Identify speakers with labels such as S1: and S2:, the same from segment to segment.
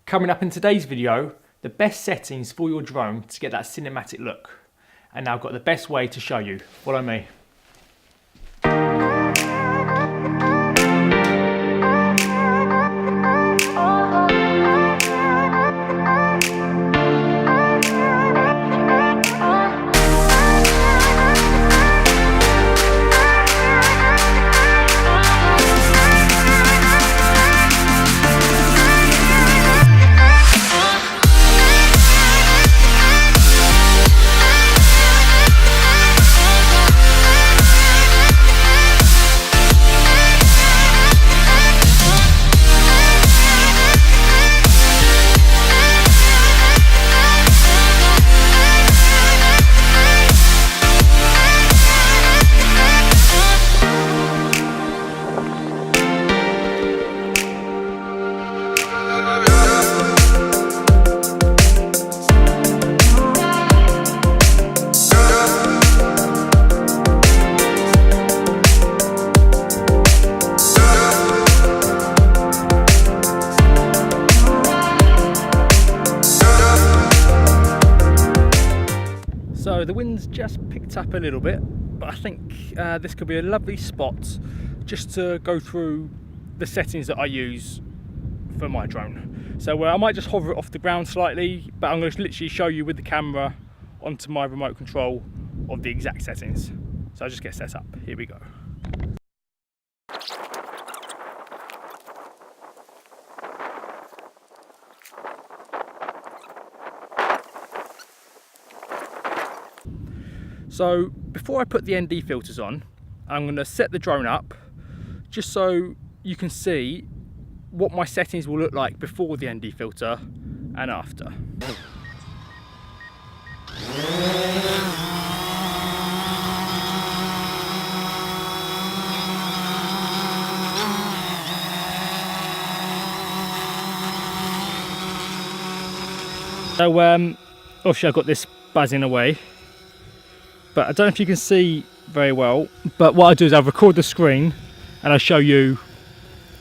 S1: Coming up in today's video, the best settings for your drone to get that cinematic look. And now I've got the best way to show you. Follow me. So the wind's just picked up a little bit, but I think this could be a lovely spot just to go through the settings that I use for my drone. So I might just hover it off the ground slightly, but I'm going to literally show you with the camera onto my remote control of the exact settings. So I'll just get set up. Here we go. So before I put the ND filters on, I'm going to set the drone up just so you can see what my settings will look like before the ND filter and after. So obviously I've got this buzzing away, but I don't know if you can see very well, but what I do is I'll record the screen and I'll show you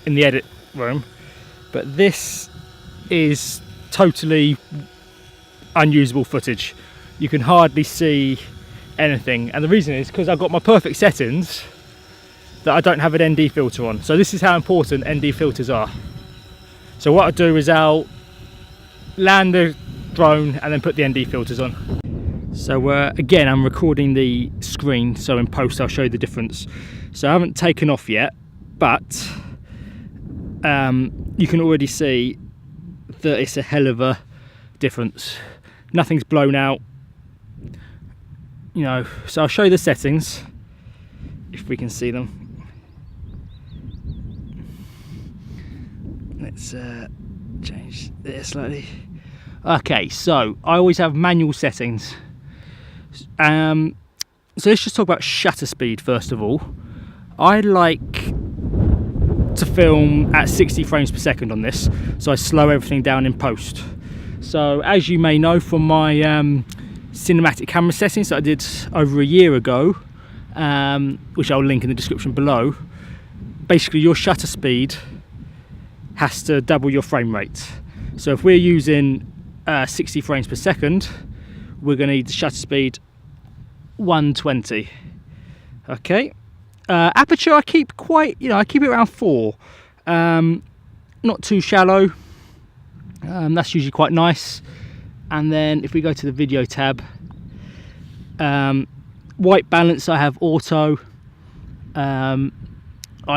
S1: in the edit room. But this is totally unusable footage. You can hardly see anything, and the reason is because I've got my perfect settings that I don't have an ND filter on. So this is how important ND filters are. So what I'll do is I'll land the drone and then put the ND filters on. So again, I'm recording the screen, so in post I'll show you the difference. So I haven't taken off yet, but you can already see that it's a hell of a difference. Nothing's blown out, you know. So I'll show you the settings if we can see them. Let's change this slightly. Okay, so I always have manual settings. So let's just talk about shutter speed first of all. I like to film at 60 frames per second on this, so I slow everything down in post. So as you may know from my cinematic camera settings that I did over a year ago, which I'll link in the description below, basically your shutter speed has to double your frame rate. So if we're using 60 frames per second, we're going to need the shutter speed 120. Okay. Aperture I keep quite, I keep it around 4. Not too shallow. That's usually quite nice. And then if we go to the video tab, white balance I have auto. I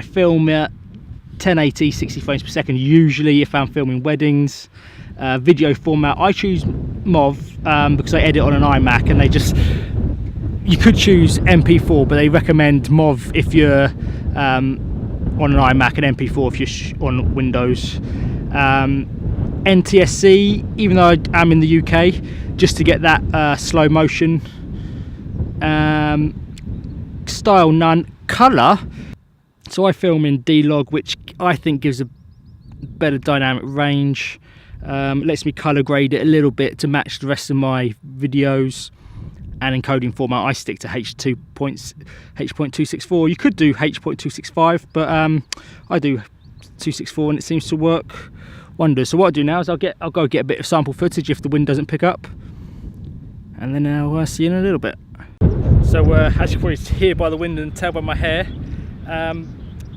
S1: film at 1080 60 frames per second usually if I'm filming weddings. Video format I choose MOV because I edit on an iMac, and you could choose MP4, but they recommend MOV if you're on an iMac, and MP4 if you're on Windows. NTSC, even though I'm in the UK, just to get that slow motion. Style none. Colour, so I film in D-Log, which I think gives a better dynamic range. It lets me colour grade it a little bit to match the rest of my videos. And encoding format, I stick to H.264. You could do H.265, but I do 264 and it seems to work wonders. So what I'll do now is I'll go get a bit of sample footage if the wind doesn't pick up, and then I'll see you in a little bit. So as you can probably hear by the wind and tell by my hair,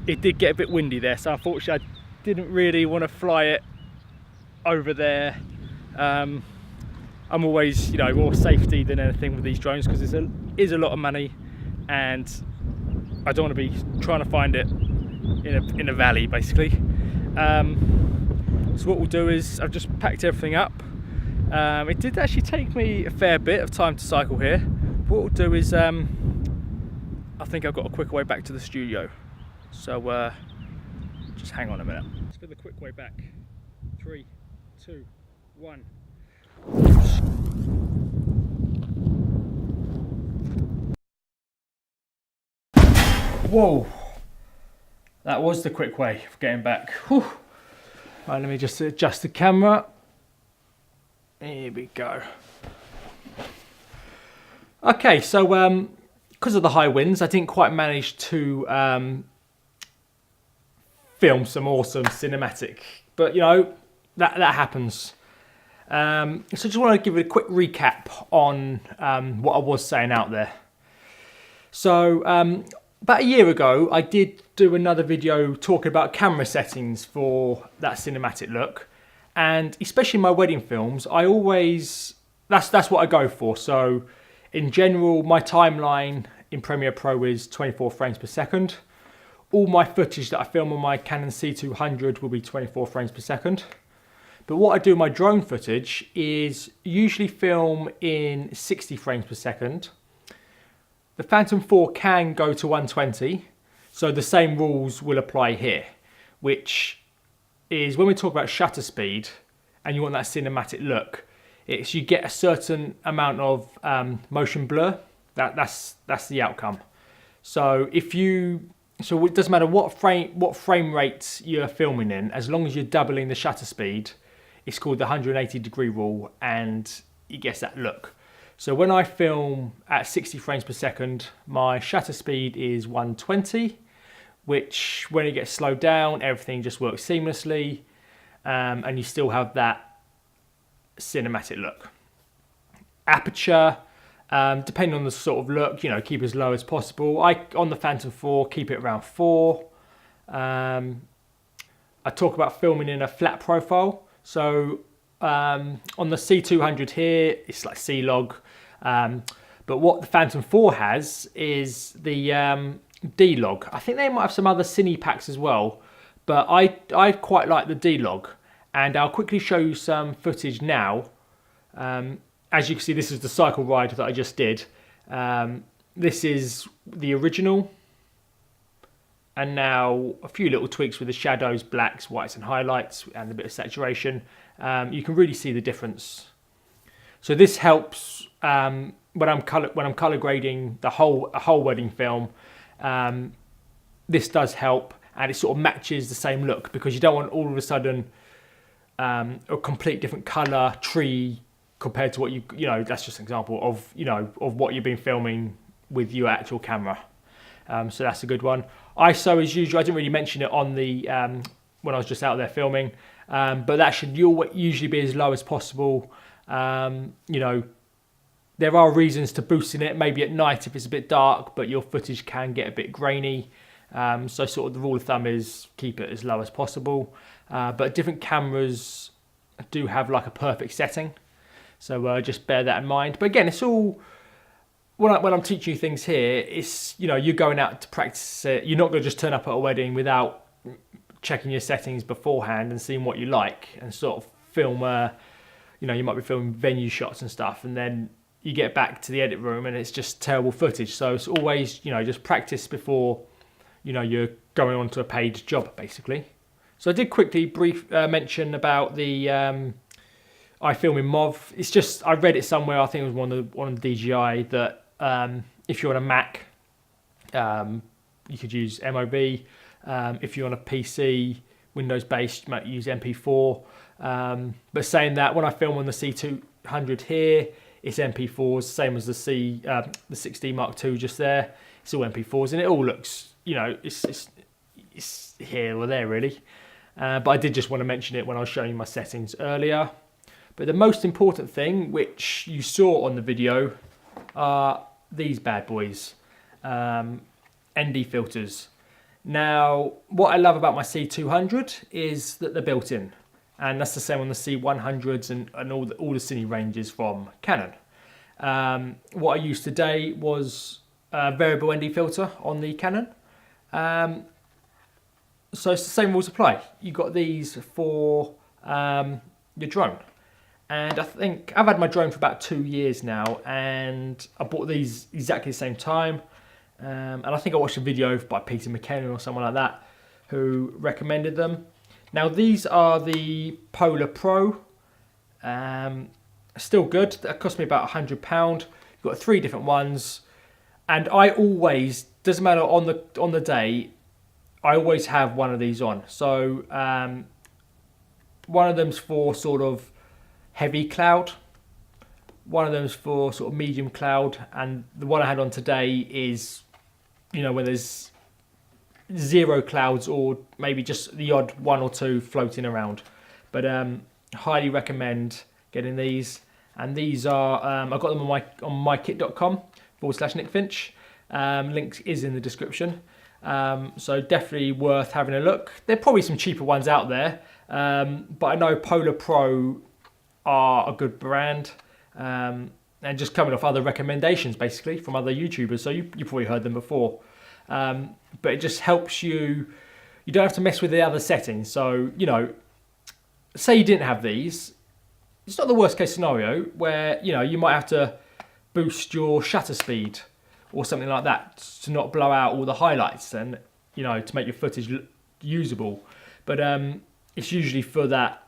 S1: it did get a bit windy there, so unfortunately I didn't really want to fly it over there. I'm always, you know, more safety than anything with these drones, because it is a lot of money, and I don't want to be trying to find it in a valley basically. So what we'll do is I've just packed everything up. It did actually take me a fair bit of time to cycle here. What we'll do is I think I've got a quicker way back to the studio, so just hang on a minute. Let's go the quick way back. 3, 2, 1. Whoa, that was the quick way of getting back. Whew. Right, let me just adjust the camera. Here we go. Okay, so because of the high winds, I didn't quite manage to film some awesome cinematic, but you know, that happens. So just want to give it a quick recap on what I was saying out there. So about a year ago, I did do another video talking about camera settings for that cinematic look, and especially in my wedding films, I always that's what I go for. So in general, my timeline in Premiere Pro is 24 frames per second. All my footage that I film on my Canon C200 will be 24 frames per second. But what I do in my drone footage is usually film in 60 frames per second. The Phantom 4 can go to 120, so the same rules will apply here, which is when we talk about shutter speed and you want that cinematic look, it's you get a certain amount of motion blur. That's the outcome. So it doesn't matter what frame rate you're filming in, as long as you're doubling the shutter speed, it's called the 180-degree rule, and it gets that look. So when I film at 60 frames per second, my shutter speed is 120, which when it gets slowed down, everything just works seamlessly, and you still have that cinematic look. Aperture, depending on the sort of look, you know, keep as low as possible. On the Phantom 4, keep it around 4. I talk about filming in a flat profile. So on the C200 here, it's like C-Log. But what the Phantom 4 has is the D-Log. I think they might have some other Cine packs as well, but I quite like the D-Log. And I'll quickly show you some footage now. As you can see, this is the cycle ride that I just did. This is the original. And now a few little tweaks with the shadows, blacks, whites and highlights, and a bit of saturation. You can really see the difference. So this helps when I'm color grading a whole wedding film. This does help, and it sort of matches the same look, because you don't want all of a sudden a complete different color tree compared to what you know. That's just an example of of what you've been filming with your actual camera. So that's a good one. ISO as usual. I didn't really mention it on the when I was just out there filming, but that should usually be as low as possible. There are reasons to boosting it, maybe at night if it's a bit dark, but your footage can get a bit grainy. So sort of the rule of thumb is keep it as low as possible. But different cameras do have like a perfect setting. So just bear that in mind. But again, it's all, when I'm teaching you things here, it's, you're going out to practice it. You're not going to just turn up at a wedding without checking your settings beforehand and seeing what you like and sort of film, you might be filming venue shots and stuff, and then you get back to the edit room and it's just terrible footage. So it's always, just practice before, you're going on to a paid job, basically. So I did quickly mention about the iFilm in MOV. It's just, I read it somewhere, I think it was one of the DJI, that if you're on a Mac, you could use MOV. If you're on a PC, Windows-based, you might use MP4. But saying that, when I film on the C200 here, it's MP4s, same as the 6D Mark II just there. It's all MP4s, and it all looks, it's here or there really. but I did just want to mention it when I was showing you my settings earlier. But the most important thing, which you saw on the video, are these bad boys, ND filters. Now, what I love about my C200 is that they're built in, and that's the same on the C100s and all the Cine ranges from Canon. What I used today was a variable ND filter on the Canon. So it's the same rules apply. You've got these for your drone. And I think I've had my drone for about 2 years now, and I bought these exactly the same time. And I think I watched a video by Peter McKinnon or someone like that who recommended them. Now these are the Polar Pro. Still good. That cost me about £100. You've got 3 different ones, and I always, doesn't matter on the day, I always have one of these on. So one of them's for sort of heavy cloud, one of them's for sort of medium cloud, and the one I had on today is, you know, when there's 0 clouds or maybe just the odd 1 or 2 floating around. But highly recommend getting these. And these are, I got them on mykit.com/Nick Finch. Link is in the description. So definitely worth having a look. There are probably some cheaper ones out there, but I know Polar Pro are a good brand, and just coming off other recommendations basically from other YouTubers, so you probably heard them before, but it just helps you don't have to mess with the other settings. So, you know, say you didn't have these, it's not the worst case scenario where, you know, you might have to boost your shutter speed or something like that to not blow out all the highlights and, you know, to make your footage usable. But it's usually for that,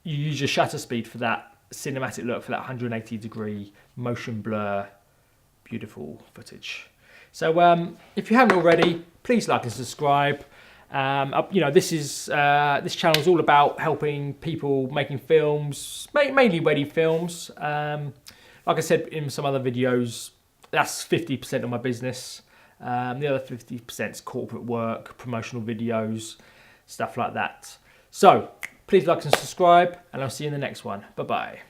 S1: you use your shutter speed for that cinematic look, for that 180-degree motion blur, beautiful footage. So if you haven't already, please like and subscribe. You know, this channel is all about helping people making films, mainly wedding films. Like I said in some other videos, that's 50% of my business. The other 50% is corporate work, promotional videos, stuff like that. So please like and subscribe, and I'll see you in the next one. Bye-bye.